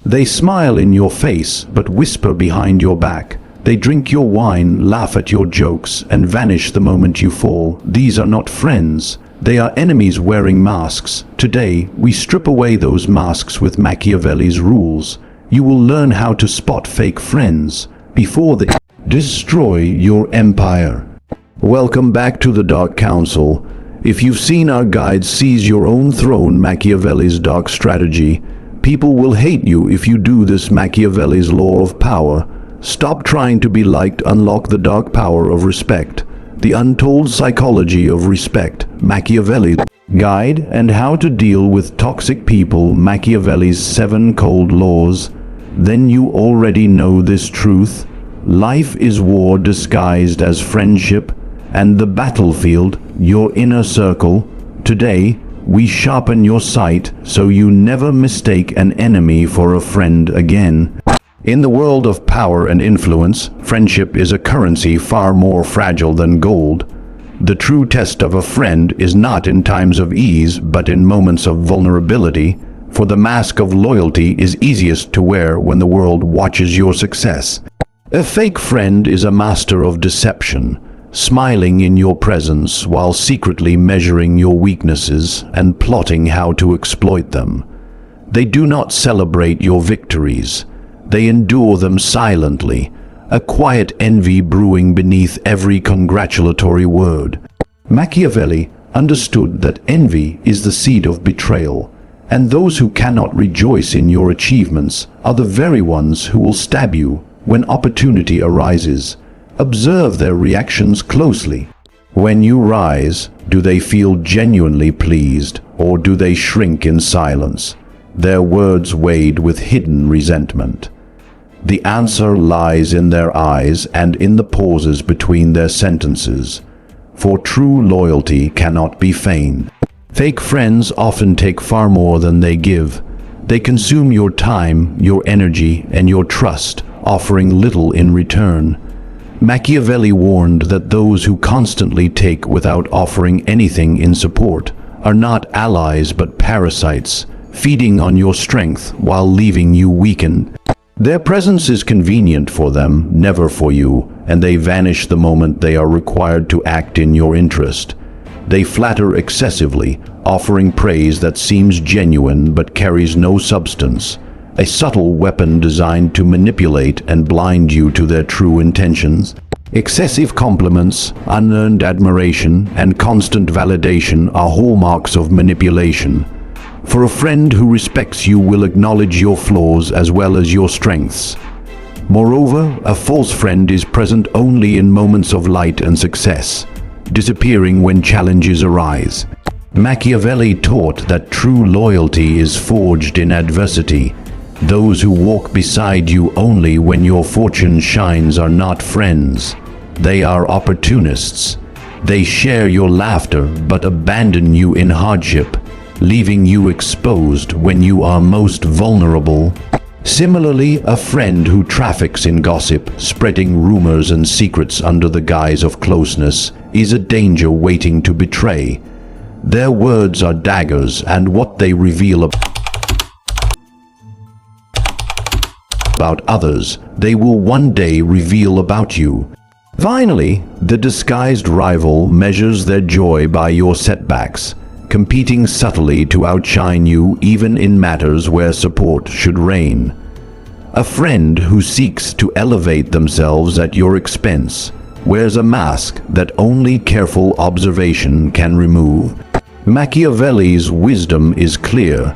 They smile in your face, but whisper behind your back. They drink your wine, laugh at your jokes, and vanish the moment you fall. These are not friends. They are enemies wearing masks. Today, we strip away those masks with Machiavelli's rules. You will learn how to spot fake friends before they destroy your empire. Welcome back to the Dark Council. If you've seen our guide Seize Your Own Throne, Machiavelli's dark strategy, people will hate you if you do this. Machiavelli's law of power. Stop trying to be liked, unlock the dark power of respect. The Untold Psychology of Respect, Machiavelli's Guide, and How to Deal with Toxic People, Machiavelli's 7 Cold Laws. Then you already know this truth. Life is war disguised as friendship, and the battlefield, your inner circle. Today, we sharpen your sight so you never mistake an enemy for a friend again. In the world of power and influence, friendship is a currency far more fragile than gold. The true test of a friend is not in times of ease, but in moments of vulnerability, for the mask of loyalty is easiest to wear when the world watches your success. A fake friend is a master of deception, smiling in your presence while secretly measuring your weaknesses and plotting how to exploit them. They do not celebrate your victories. They endure them silently, a quiet envy brewing beneath every congratulatory word. Machiavelli understood that envy is the seed of betrayal, and those who cannot rejoice in your achievements are the very ones who will stab you when opportunity arises. Observe their reactions closely. When you rise, do they feel genuinely pleased, or do they shrink in silence, their words weighed with hidden resentment? The answer lies in their eyes and in the pauses between their sentences, for true loyalty cannot be feigned. Fake friends often take far more than they give. They consume your time, your energy, and your trust, offering little in return. Machiavelli warned that those who constantly take without offering anything in support are not allies but parasites, feeding on your strength while leaving you weakened. Their presence is convenient for them, never for you, and they vanish the moment they are required to act in your interest. They flatter excessively, offering praise that seems genuine but carries no substance, a subtle weapon designed to manipulate and blind you to their true intentions. Excessive compliments, unearned admiration, and constant validation are hallmarks of manipulation. For a friend who respects you will acknowledge your flaws as well as your strengths. Moreover, a false friend is present only in moments of light and success, disappearing when challenges arise. Machiavelli taught that true loyalty is forged in adversity. Those who walk beside you only when your fortune shines are not friends. They are opportunists. They share your laughter but abandon you in hardship, leaving you exposed when you are most vulnerable. Similarly, a friend who traffics in gossip, spreading rumors and secrets under the guise of closeness, is a danger waiting to betray. Their words are daggers, and what they reveal about others, they will one day reveal about you. Finally, the disguised rival measures their joy by your setbacks, competing subtly to outshine you even in matters where support should reign. A friend who seeks to elevate themselves at your expense wears a mask that only careful observation can remove. Machiavelli's wisdom is clear.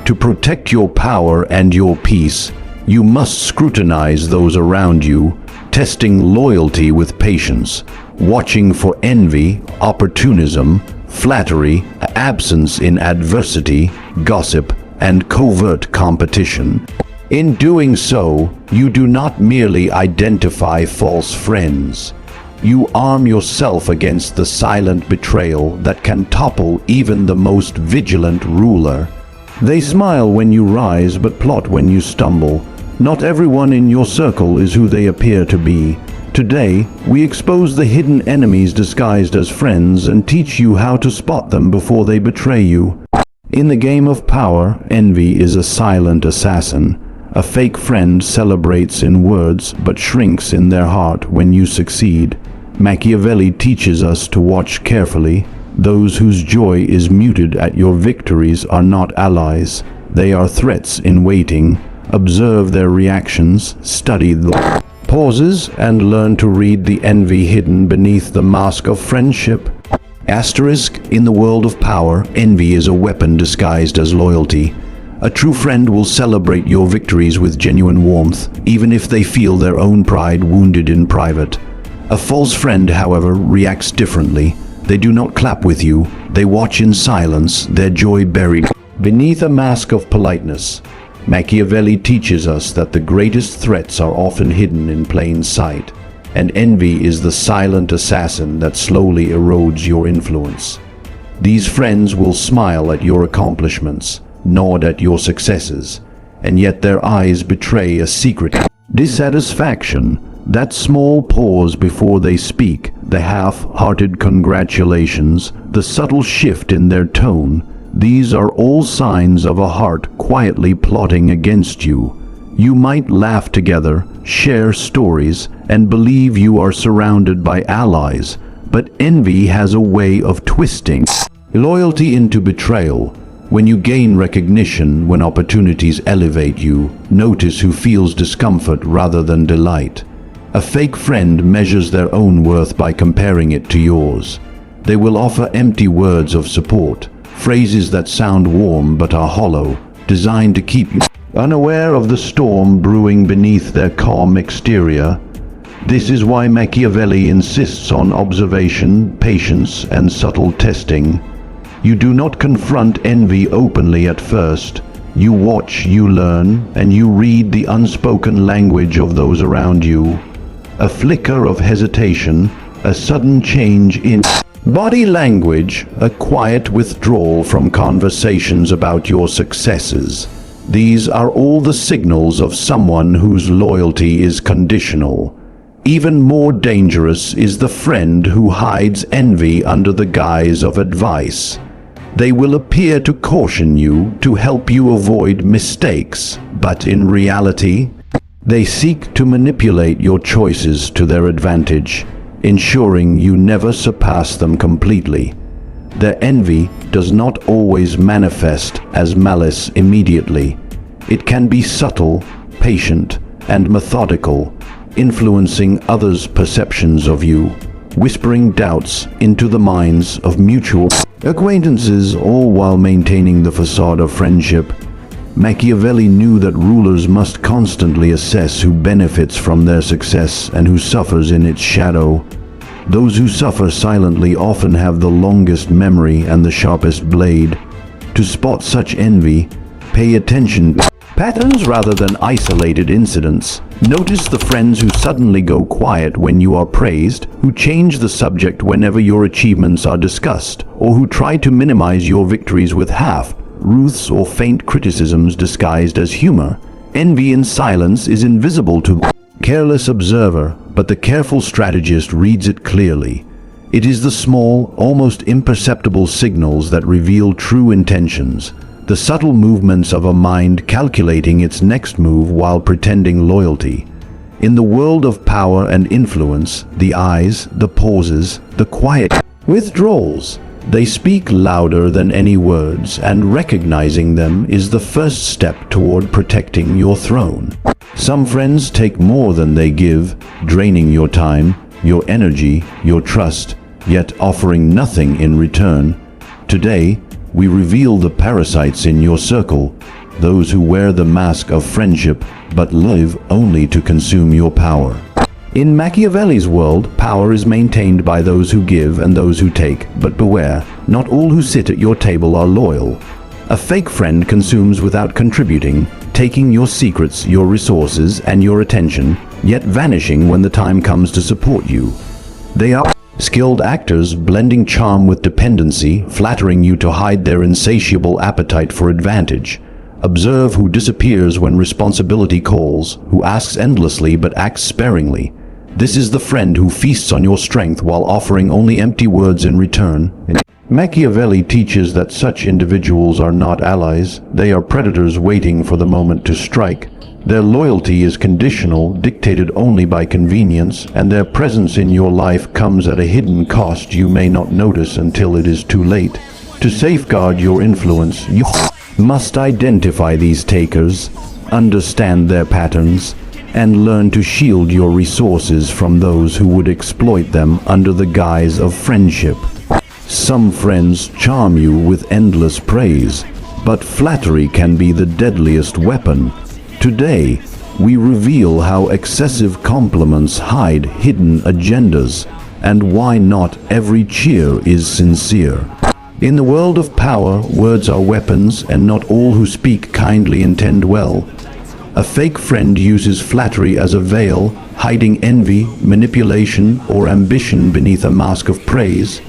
To protect your power and your peace, you must scrutinize those around you, testing loyalty with patience, watching for envy, opportunism, flattery, absence in adversity, gossip, and covert competition. In doing so, you do not merely identify false friends. You arm yourself against the silent betrayal that can topple even the most vigilant ruler. They smile when you rise but plot when you stumble. Not everyone in your circle is who they appear to be. Today, we expose the hidden enemies disguised as friends and teach you how to spot them before they betray you. In the game of power, envy is a silent assassin, A fake friend celebrates in words but shrinks in their heart when you succeed. Machiavelli teaches us to watch carefully. Those whose joy is muted at your victories are not allies. They are threats in waiting. Observe their reactions, study the pauses, and learn to read the envy hidden beneath the mask of friendship. Asterisk, in the world of power, envy is a weapon disguised as loyalty. A true friend will celebrate your victories with genuine warmth, even if they feel their own pride wounded in private. A false friend, however, reacts differently. They do not clap with you. They watch in silence, their joy buried beneath a mask of politeness. Machiavelli teaches us that the greatest threats are often hidden in plain sight, and envy is the silent assassin that slowly erodes your influence. These friends will smile at your accomplishments, nod at your successes, and yet their eyes betray a secret dissatisfaction. That small pause before they speak, the half-hearted congratulations, the subtle shift in their tone, these are all signs of a heart quietly plotting against you. You might laugh together, share stories, and believe you are surrounded by allies, but envy has a way of twisting loyalty into betrayal. When you gain recognition, when opportunities elevate you, notice who feels discomfort rather than delight. A fake friend measures their own worth by comparing it to yours. They will offer empty words of support, phrases that sound warm but are hollow, designed to keep you unaware of the storm brewing beneath their calm exterior. This is why Machiavelli insists on observation, patience, and subtle testing. You do not confront envy openly at first. You watch, you learn, and you read the unspoken language of those around you. A flicker of hesitation, a sudden change in body language, a quiet withdrawal from conversations about your successes. These are all the signals of someone whose loyalty is conditional. Even more dangerous is the friend who hides envy under the guise of advice. They will appear to caution you, to help you avoid mistakes, but in reality, they seek to manipulate your choices to their advantage, ensuring you never surpass them completely. Their envy does not always manifest as malice immediately. It can be subtle, patient, and methodical, influencing others' perceptions of you, whispering doubts into the minds of mutual acquaintances, all while maintaining the facade of friendship. Machiavelli knew that rulers must constantly assess who benefits from their success and who suffers in its shadow. Those who suffer silently often have the longest memory and the sharpest blade. To spot such envy, pay attention to patterns rather than isolated incidents. Notice the friends who suddenly go quiet when you are praised, who change the subject whenever your achievements are discussed, or who try to minimize your victories with half-truths or faint criticisms disguised as humor. Envy in silence is invisible to the careless observer, but the careful strategist reads it clearly. It is the small, almost imperceptible signals that reveal true intentions, the subtle movements of a mind calculating its next move while pretending loyalty. In the world of power and influence, the eyes, the pauses, the quiet withdrawals, they speak louder than any words, and recognizing them is the first step toward protecting your throne. Some friends take more than they give, draining your time, your energy, your trust, yet offering nothing in return. Today, we reveal the parasites in your circle, those who wear the mask of friendship but live only to consume your power. In Machiavelli's world, power is maintained by those who give and those who take, but beware, not all who sit at your table are loyal. A fake friend consumes without contributing, taking your secrets, your resources, and your attention, yet vanishing when the time comes to support you. They are skilled actors, blending charm with dependency, flattering you to hide their insatiable appetite for advantage. Observe who disappears when responsibility calls, who asks endlessly but acts sparingly. This is the friend who feasts on your strength while offering only empty words in return. Machiavelli teaches that such individuals are not allies, they are predators waiting for the moment to strike. Their loyalty is conditional, dictated only by convenience, and their presence in your life comes at a hidden cost you may not notice until it is too late. To safeguard your influence, you must identify these takers, understand their patterns, and learn to shield your resources from those who would exploit them under the guise of friendship. Some friends charm you with endless praise, but flattery can be the deadliest weapon. Today, we reveal how excessive compliments hide hidden agendas, and why not every cheer is sincere. In the world of power, words are weapons, and not all who speak kindly intend well. A fake friend uses flattery as a veil, hiding envy, manipulation, or ambition beneath a mask of praise.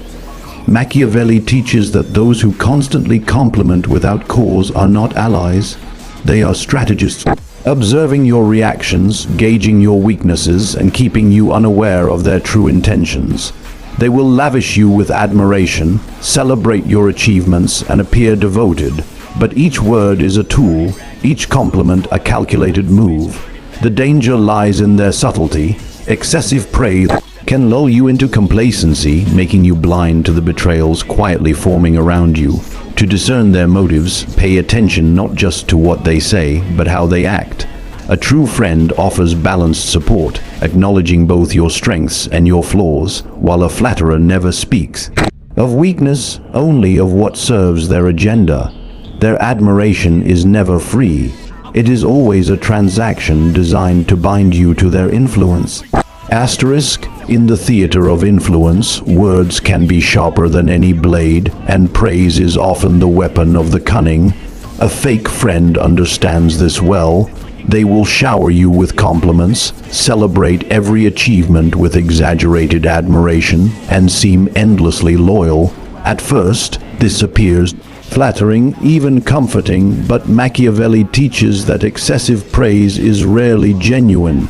Machiavelli teaches that those who constantly compliment without cause are not allies, they are strategists, observing your reactions, gauging your weaknesses, and keeping you unaware of their true intentions. They will lavish you with admiration, celebrate your achievements, and appear devoted, but each word is a tool, each compliment a calculated move. The danger lies in their subtlety. Excessive praise can lull you into complacency, making you blind to the betrayals quietly forming around you. To discern their motives, pay attention not just to what they say, but how they act. A true friend offers balanced support, acknowledging both your strengths and your flaws, while a flatterer never speaks of weakness, only of what serves their agenda. Their admiration is never free. It is always a transaction designed to bind you to their influence. Asterisk, in the theater of influence, words can be sharper than any blade, and praise is often the weapon of the cunning. A fake friend understands this well. They will shower you with compliments, celebrate every achievement with exaggerated admiration, and seem endlessly loyal. At first, this appears flattering, even comforting, but Machiavelli teaches that excessive praise is rarely genuine.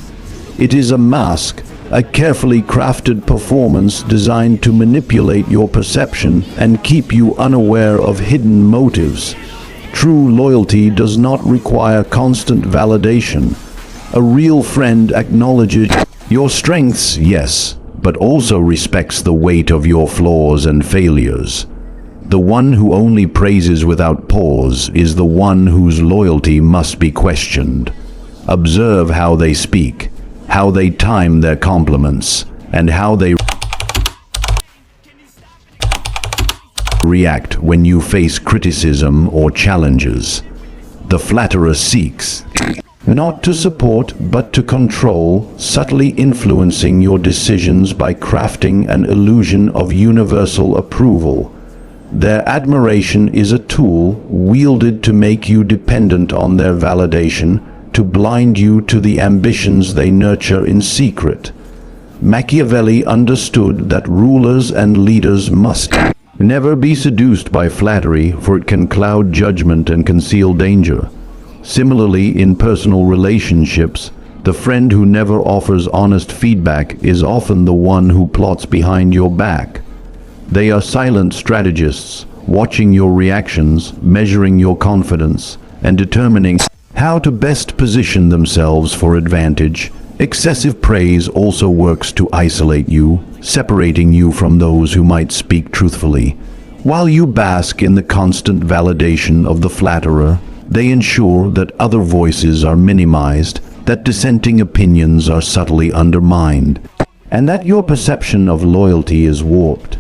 It is a mask, a carefully crafted performance designed to manipulate your perception and keep you unaware of hidden motives. True loyalty does not require constant validation. A real friend acknowledges your strengths, yes, but also respects the weight of your flaws and failures. The one who only praises without pause is the one whose loyalty must be questioned. Observe how they speak, how they time their compliments, and how they react when you face criticism or challenges. The flatterer seeks not to support but to control, subtly influencing your decisions by crafting an illusion of universal approval. Their admiration is a tool wielded to make you dependent on their validation, to blind you to the ambitions they nurture in secret. Machiavelli understood that rulers and leaders must never be seduced by flattery, for it can cloud judgment and conceal danger. Similarly, in personal relationships, the friend who never offers honest feedback is often the one who plots behind your back. They are silent strategists, watching your reactions, measuring your confidence, and determining how to best position themselves for advantage. Excessive praise also works to isolate you, separating you from those who might speak truthfully. While you bask in the constant validation of the flatterer, they ensure that other voices are minimized, that dissenting opinions are subtly undermined, and that your perception of loyalty is warped.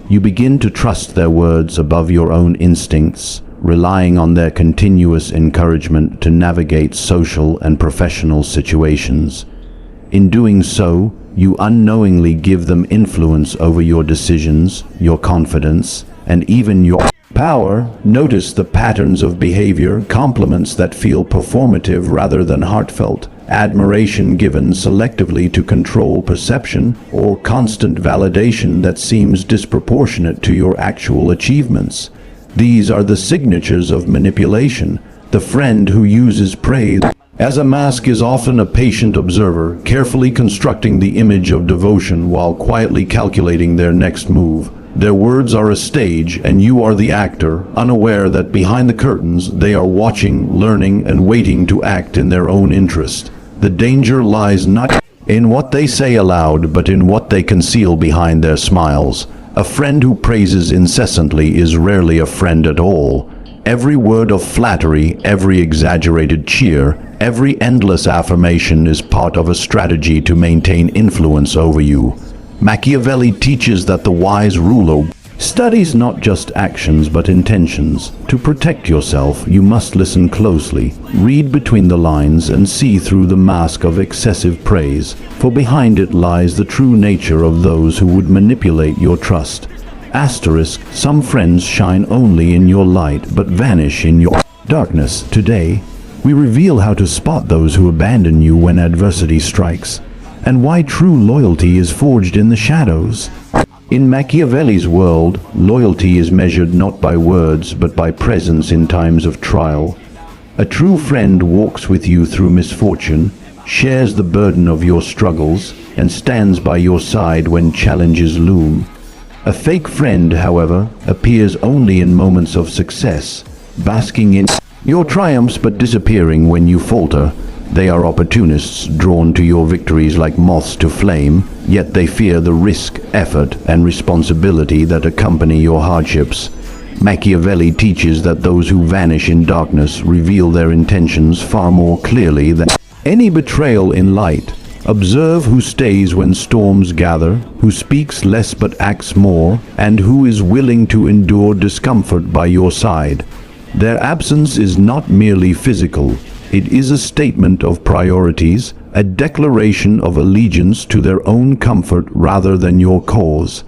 You begin to trust their words above your own instincts, relying on their continuous encouragement to navigate social and professional situations. In doing so, you unknowingly give them influence over your decisions, your confidence, and even your power. Notice the patterns of behavior, compliments that feel performative rather than heartfelt, admiration given selectively to control perception, or constant validation that seems disproportionate to your actual achievements. These are the signatures of manipulation. The friend who uses praise as a mask is often a patient observer, carefully constructing the image of devotion while quietly calculating their next move. Their words are a stage, and you are the actor, unaware that behind the curtains they are watching, learning, and waiting to act in their own interest. The danger lies not in what they say aloud, but in what they conceal behind their smiles. A friend who praises incessantly is rarely a friend at all. Every word of flattery, every exaggerated cheer, every endless affirmation is part of a strategy to maintain influence over you. Machiavelli teaches that the wise ruler studies not just actions but intentions. To protect yourself, you must listen closely, read between the lines, and see through the mask of excessive praise, for behind it lies the true nature of those who would manipulate your trust. Asterisk, some friends shine only in your light but vanish in your darkness. Today, we reveal how to spot those who abandon you when adversity strikes, and why true loyalty is forged in the shadows. In Machiavelli's world, loyalty is measured not by words but by presence in times of trial. A true friend walks with you through misfortune, shares the burden of your struggles, and stands by your side when challenges loom. A fake friend, however, appears only in moments of success, basking in your triumphs but disappearing when you falter. They are opportunists drawn to your victories like moths to flame, yet they fear the risk, effort, and responsibility that accompany your hardships. Machiavelli teaches that those who vanish in darkness reveal their intentions far more clearly than any betrayal in light. Observe who stays when storms gather, who speaks less but acts more, and who is willing to endure discomfort by your side. Their absence is not merely physical. It is a statement of priorities, a declaration of allegiance to their own comfort rather than your cause.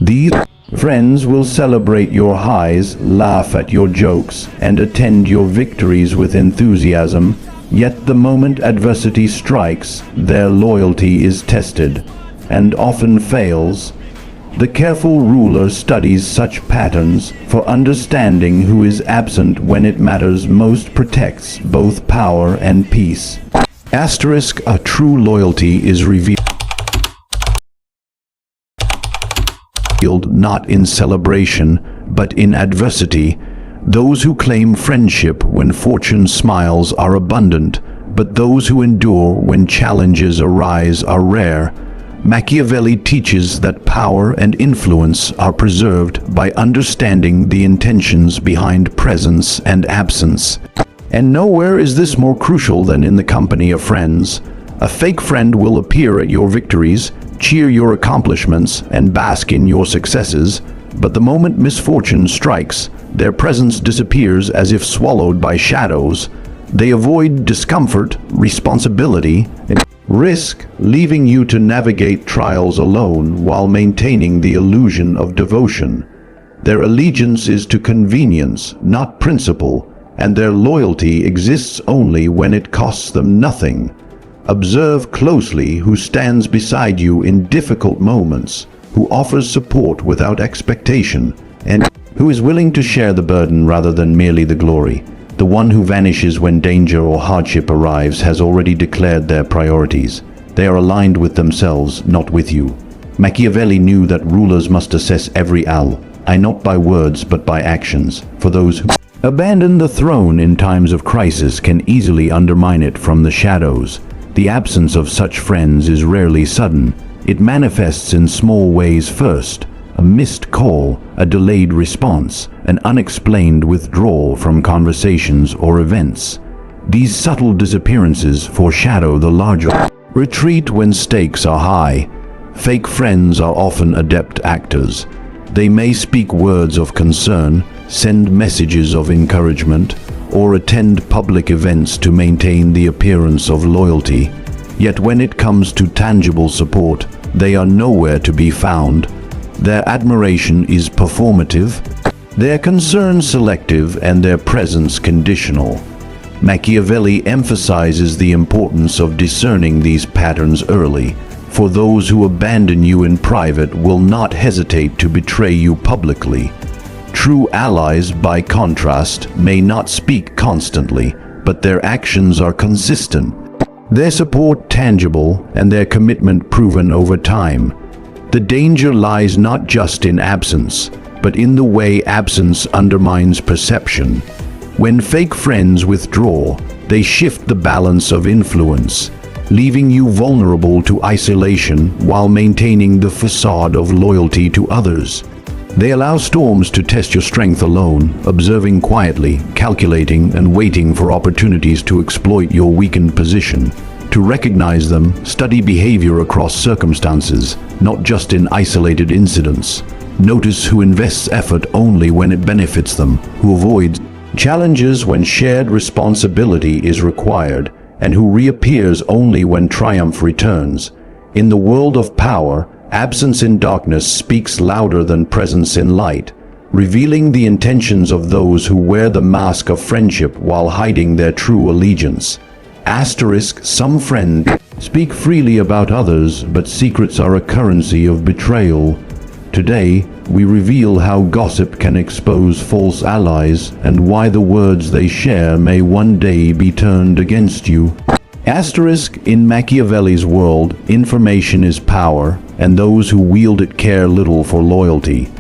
These friends will celebrate your highs, laugh at your jokes, and attend your victories with enthusiasm. Yet the moment adversity strikes, their loyalty is tested, and often fails. The careful ruler studies such patterns, for understanding who is absent when it matters most protects both power and peace. Asterisk, a true loyalty is revealed not in celebration, but in adversity. Those who claim friendship when fortune smiles are abundant, but those who endure when challenges arise are rare. Machiavelli teaches that power and influence are preserved by understanding the intentions behind presence and absence. And nowhere is this more crucial than in the company of friends. A fake friend will appear at your victories, cheer your accomplishments, and bask in your successes, but the moment misfortune strikes, their presence disappears as if swallowed by shadows. They avoid discomfort, responsibility, and risk, leaving you to navigate trials alone while maintaining the illusion of devotion. Their allegiance is to convenience, not principle, and their loyalty exists only when it costs them nothing. Observe closely who stands beside you in difficult moments, who offers support without expectation, and who is willing to share the burden rather than merely the glory. The one who vanishes when danger or hardship arrives has already declared their priorities. They are aligned with themselves, not with you. Machiavelli knew that rulers must assess every ally not by words but by actions, for those who abandon the throne in times of crisis can easily undermine it from the shadows. The absence of such friends is rarely sudden. It manifests in small ways first: a missed call, a delayed response, an unexplained withdrawal from conversations or events. These subtle disappearances foreshadow the larger retreat when stakes are high. Fake friends are often adept actors. They may speak words of concern, send messages of encouragement, or attend public events to maintain the appearance of loyalty. Yet when it comes to tangible support, they are nowhere to be found. Their admiration is performative, their concern selective, and their presence conditional. Machiavelli emphasizes the importance of discerning these patterns early, for those who abandon you in private will not hesitate to betray you publicly. True allies, by contrast, may not speak constantly, but their actions are consistent, their support tangible, and their commitment proven over time. The danger lies not just in absence, but in the way absence undermines perception. When fake friends withdraw, they shift the balance of influence, leaving you vulnerable to isolation while maintaining the facade of loyalty to others. They allow storms to test your strength alone, observing quietly, calculating, and waiting for opportunities to exploit your weakened position. To recognize them, study behavior across circumstances, not just in isolated incidents. Notice who invests effort only when it benefits them, who avoids challenges when shared responsibility is required, and who reappears only when triumph returns. In the world of power, absence in darkness speaks louder than presence in light, revealing the intentions of those who wear the mask of friendship while hiding their true allegiance. Some friends speak freely about others, but secrets are a currency of betrayal. Today, we reveal how gossip can expose false allies and why the words they share may one day be turned against you. In Machiavelli's world, information is power, and those who wield it care little for loyalty.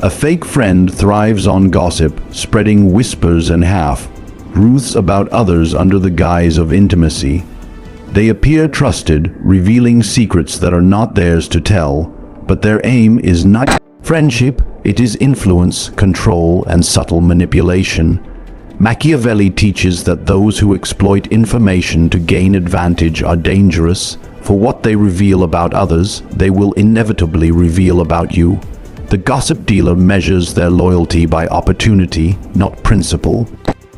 A fake friend thrives on gossip, spreading whispers and half-truths about others under the guise of intimacy. They appear trusted, revealing secrets that are not theirs to tell, but their aim is not friendship, it is influence, control, and subtle manipulation. Machiavelli teaches that those who exploit information to gain advantage are dangerous. For what they reveal about others, they will inevitably reveal about you. The gossip dealer measures their loyalty by opportunity, not principle.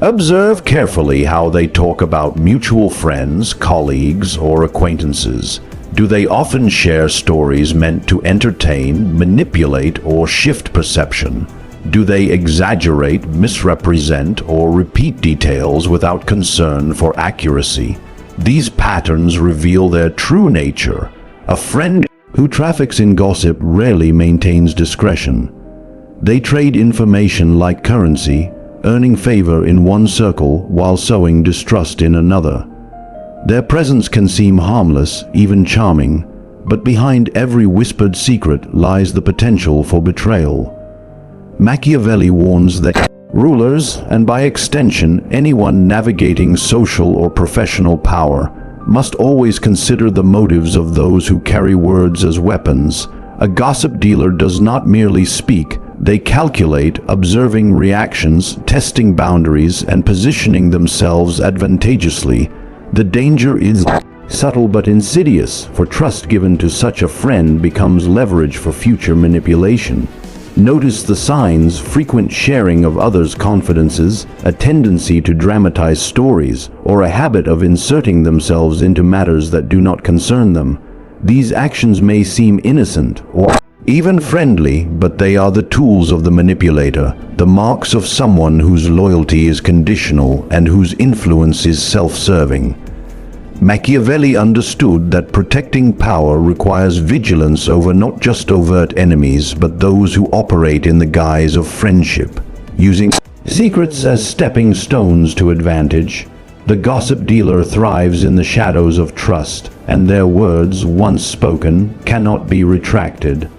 Observe carefully how they talk about mutual friends, colleagues, or acquaintances. Do they often share stories meant to entertain, manipulate, or shift perception? Do they exaggerate, misrepresent, or repeat details without concern for accuracy? These patterns reveal their true nature. A friend who traffics in gossip rarely maintains discretion. They trade information like currency, earning favor in one circle while sowing distrust in another. Their presence can seem harmless, even charming, but behind every whispered secret lies the potential for betrayal. Machiavelli warns that rulers, and by extension anyone navigating social or professional power, must always consider the motives of those who carry words as weapons. A gossip dealer does not merely speak, they calculate, observing reactions, testing boundaries, and positioning themselves advantageously. The danger is subtle but insidious, for trust given to such a friend becomes leverage for future manipulation. Notice the signs: frequent sharing of others' confidences, a tendency to dramatize stories, or a habit of inserting themselves into matters that do not concern them. These actions may seem innocent or even friendly, but they are the tools of the manipulator, the marks of someone whose loyalty is conditional and whose influence is self-serving. Machiavelli understood that protecting power requires vigilance over not just overt enemies, but those who operate in the guise of friendship, using secrets as stepping stones to advantage. The gossip dealer thrives in the shadows of trust, and their words, once spoken, cannot be retracted.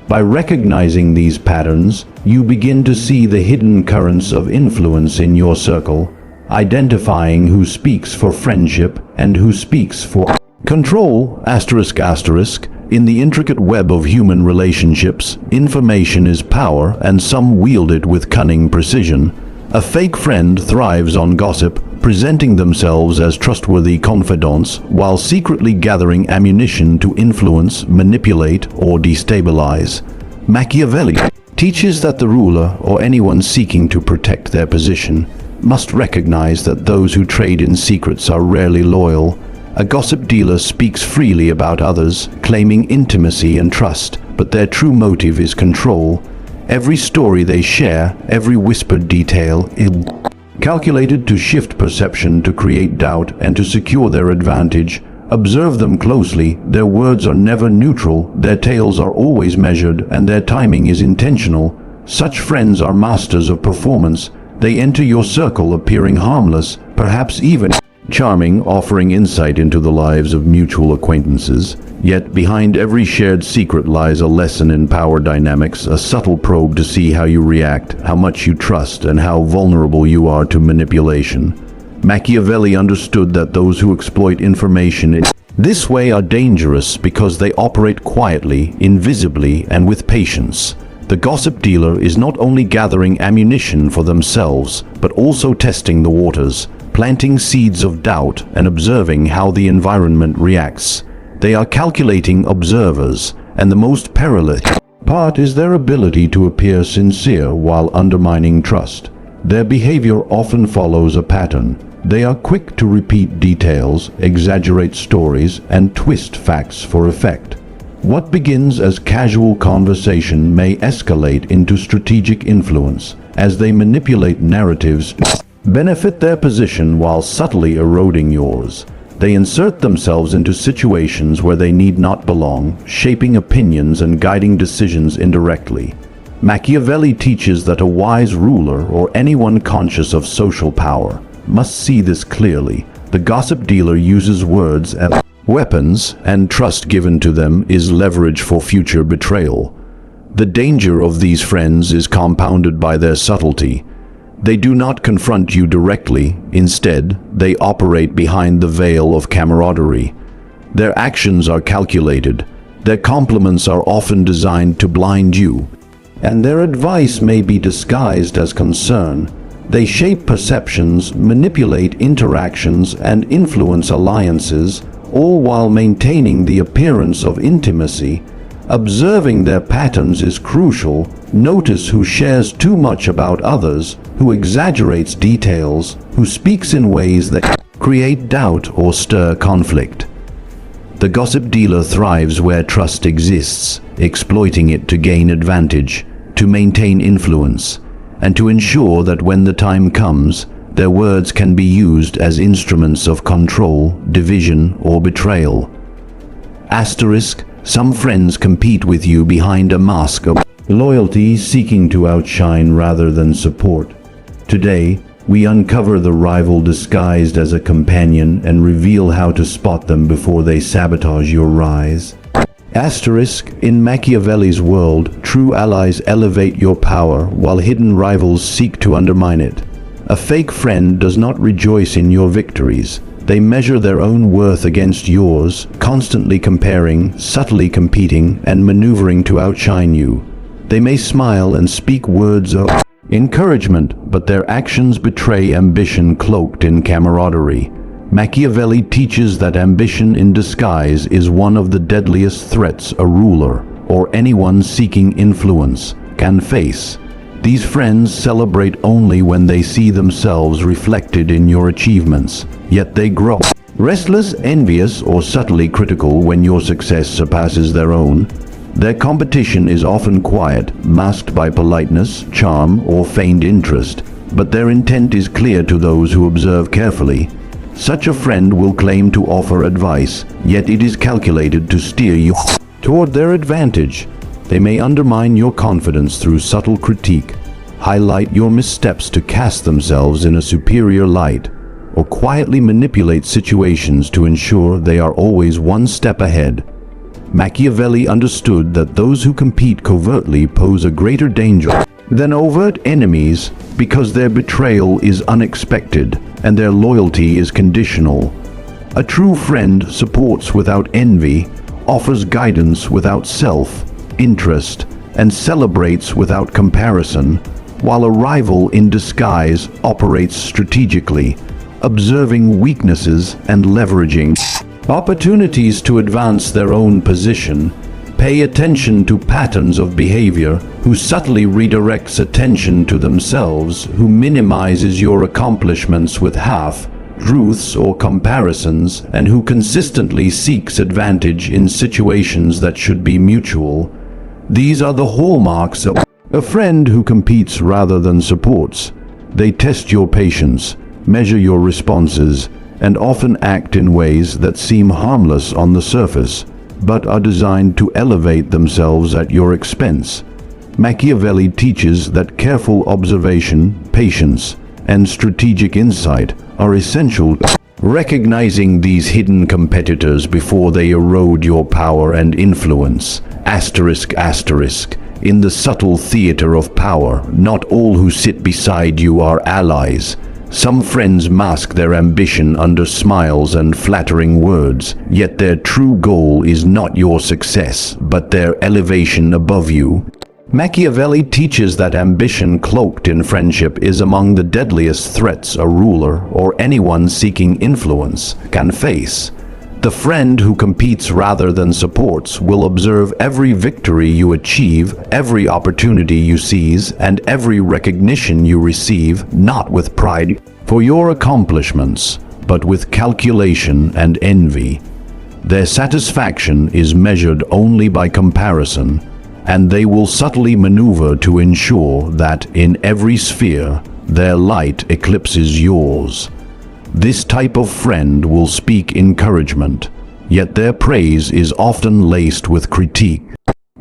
By recognizing these patterns, you begin to see the hidden currents of influence in your circle, identifying who speaks for friendship and who speaks for control. In the intricate web of human relationships, information is power, and some wield it with cunning precision. A fake friend thrives on gossip, presenting themselves as trustworthy confidants while secretly gathering ammunition to influence, manipulate, or destabilize. Machiavelli teaches that the ruler, or anyone seeking to protect their position, must recognize that those who trade in secrets are rarely loyal. A gossip dealer speaks freely about others, claiming intimacy and trust, but their true motive is control. Every story they share, every whispered detail, is calculated to shift perception, to create doubt, and to secure their advantage. Observe them closely. Their words are never neutral, their tales are always measured, and their timing is intentional. Such friends are masters of performance. They enter your circle appearing harmless, perhaps even charming, offering insight into the lives of mutual acquaintances. Yet behind every shared secret lies a lesson in power dynamics, a subtle probe to see how you react, how much you trust, and how vulnerable you are to manipulation. Machiavelli understood that those who exploit information in this way are dangerous because they operate quietly, invisibly, and with patience. The gossip dealer is not only gathering ammunition for themselves, but also testing the waters, planting seeds of doubt and observing how the environment reacts. They are calculating observers, and the most perilous part is their ability to appear sincere while undermining trust. Their behavior often follows a pattern. They are quick to repeat details, exaggerate stories, and twist facts for effect. What begins as casual conversation may escalate into strategic influence, as they manipulate narratives to benefit their position while subtly eroding yours. They insert themselves into situations where they need not belong, shaping opinions and guiding decisions indirectly. Machiavelli teaches that a wise ruler, or anyone conscious of social power, must see this clearly. The gossip dealer uses words as weapons, and trust given to them is leverage for future betrayal. The danger of these friends is compounded by their subtlety. They do not confront you directly. Instead, they operate behind the veil of camaraderie. Their actions are calculated. Their compliments are often designed to blind you, and their advice may be disguised as concern. They shape perceptions, manipulate interactions, and influence alliances, all while maintaining the appearance of intimacy. Observing their patterns is crucial. Notice who shares too much about others, who exaggerates details, who speaks in ways that create doubt or stir conflict. The gossip dealer thrives where trust exists, exploiting it to gain advantage, to maintain influence, and to ensure that when the time comes, their words can be used as instruments of control, division, or betrayal. Asterisk, some friends compete with you behind a mask of loyalty, seeking to outshine rather than support. Today, we uncover the rival disguised as a companion and reveal how to spot them before they sabotage your rise. Asterisk, in Machiavelli's world, true allies elevate your power while hidden rivals seek to undermine it. A fake friend does not rejoice in your victories. They measure their own worth against yours, constantly comparing, subtly competing, and maneuvering to outshine you. They may smile and speak words of encouragement, but their actions betray ambition cloaked in camaraderie. Machiavelli teaches that ambition in disguise is one of the deadliest threats a ruler, or anyone seeking influence, can face. These friends celebrate only when they see themselves reflected in your achievements, yet they grow restless, envious, or subtly critical when your success surpasses their own. Their competition is often quiet, masked by politeness, charm, or feigned interest, but their intent is clear to those who observe carefully. Such a friend will claim to offer advice, yet it is calculated to steer you toward their advantage. They may undermine your confidence through subtle critique, highlight your missteps to cast themselves in a superior light, or quietly manipulate situations to ensure they are always one step ahead. Machiavelli understood that those who compete covertly pose a greater danger than overt enemies because their betrayal is unexpected and their loyalty is conditional. A true friend supports without envy, offers guidance without self-interest, and celebrates without comparison, while a rival in disguise operates strategically, observing weaknesses and leveraging opportunities to advance their own position. Pay attention to patterns of behavior, who subtly redirects attention to themselves, who minimizes your accomplishments with half-truths or comparisons, and who consistently seeks advantage in situations that should be mutual. These are the hallmarks of a friend who competes rather than supports. They test your patience, measure your responses, and often act in ways that seem harmless on the surface, but are designed to elevate themselves at your expense. Machiavelli teaches that careful observation, patience, and strategic insight are essential Recognizing these hidden competitors before they erode your power and influence. Asterisk, asterisk. In the subtle theater of power, not all who sit beside you are allies. Some friends mask their ambition under smiles and flattering words, yet their true goal is not your success, but their elevation above you. Machiavelli teaches that ambition cloaked in friendship is among the deadliest threats a ruler or anyone seeking influence can face. The friend who competes rather than supports will observe every victory you achieve, every opportunity you seize, and every recognition you receive, not with pride for your accomplishments, but with calculation and envy. Their satisfaction is measured only by comparison, and they will subtly maneuver to ensure that in every sphere their light eclipses yours. This type of friend will speak encouragement, yet their praise is often laced with critique,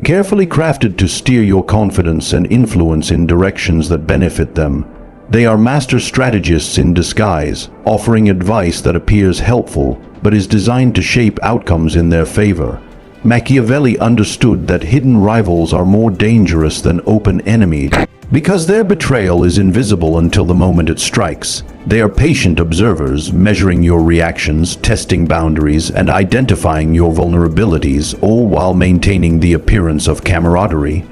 carefully crafted to steer your confidence and influence in directions that benefit them. They are master strategists in disguise, offering advice that appears helpful but is designed to shape outcomes in their favor. Machiavelli understood that hidden rivals are more dangerous than open enemies because their betrayal is invisible until the moment it strikes. They are patient observers, measuring your reactions, testing boundaries, and identifying your vulnerabilities, all while maintaining the appearance of camaraderie.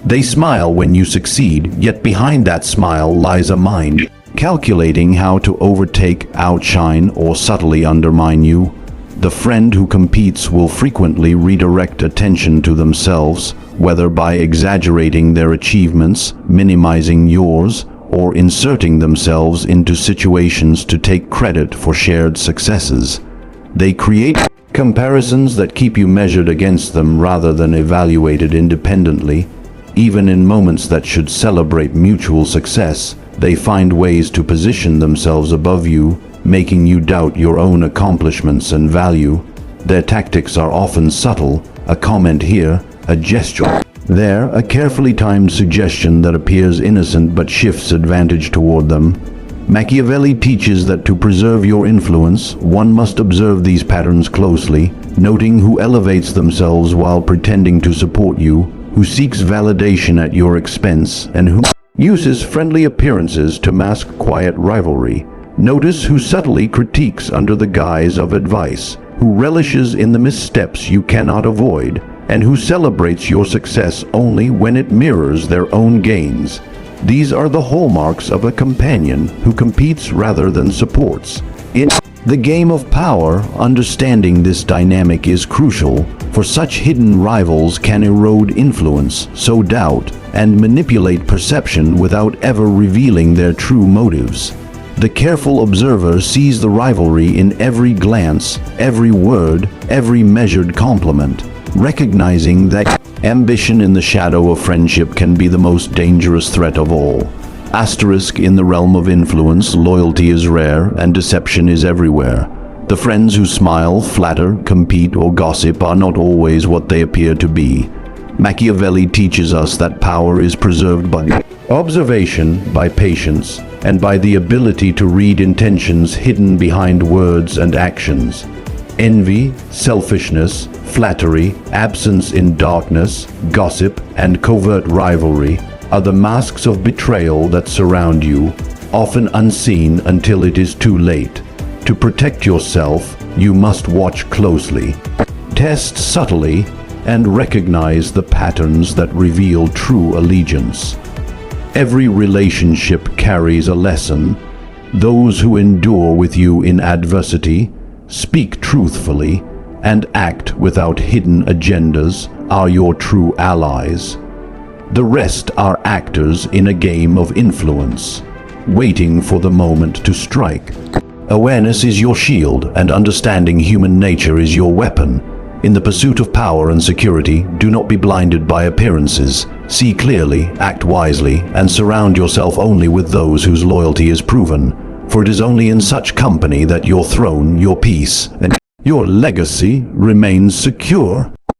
They smile when you succeed, yet behind that smile lies a mind calculating how to overtake, outshine, or subtly undermine you. The friend who competes will frequently redirect attention to themselves, whether by exaggerating their achievements, minimizing yours, or inserting themselves into situations to take credit for shared successes. They create comparisons that keep you measured against them rather than evaluated independently. Even in moments that should celebrate mutual success, they find ways to position themselves above you, making you doubt your own accomplishments and value. Their tactics are often subtle, a comment here, a gesture there, a carefully timed suggestion that appears innocent but shifts advantage toward them. Machiavelli teaches that to preserve your influence, one must observe these patterns closely, noting who elevates themselves while pretending to support you, who seeks validation at your expense, and who uses friendly appearances to mask quiet rivalry. Notice who subtly critiques under the guise of advice, who relishes in the missteps you cannot avoid, and who celebrates your success only when it mirrors their own gains. These are the hallmarks of a companion who competes rather than supports. In the game of power, understanding this dynamic is crucial, for such hidden rivals can erode influence, sow doubt, and manipulate perception without ever revealing their true motives. The careful observer sees the rivalry in every glance, every word, every measured compliment, recognizing that ambition in the shadow of friendship can be the most dangerous threat of all. Asterisk, in the realm of influence, loyalty is rare and deception is everywhere. The friends who smile, flatter, compete, or gossip are not always what they appear to be. Machiavelli teaches us that power is preserved by observation, by patience, and by the ability to read intentions hidden behind words and actions. Envy, selfishness, flattery, absence in darkness, gossip, and covert rivalry are the masks of betrayal that surround you, often unseen until it is too late. To protect yourself, you must watch closely, test subtly, and recognize the patterns that reveal true allegiance. Every relationship carries a lesson. Those who endure with you in adversity, speak truthfully, and act without hidden agendas are your true allies. The rest are actors in a game of influence, waiting for the moment to strike. Awareness is your shield, and understanding human nature is your weapon. In the pursuit of power and security, do not be blinded by appearances. See clearly, act wisely, and surround yourself only with those whose loyalty is proven. For it is only in such company that your throne, your peace, and your legacy remains secure.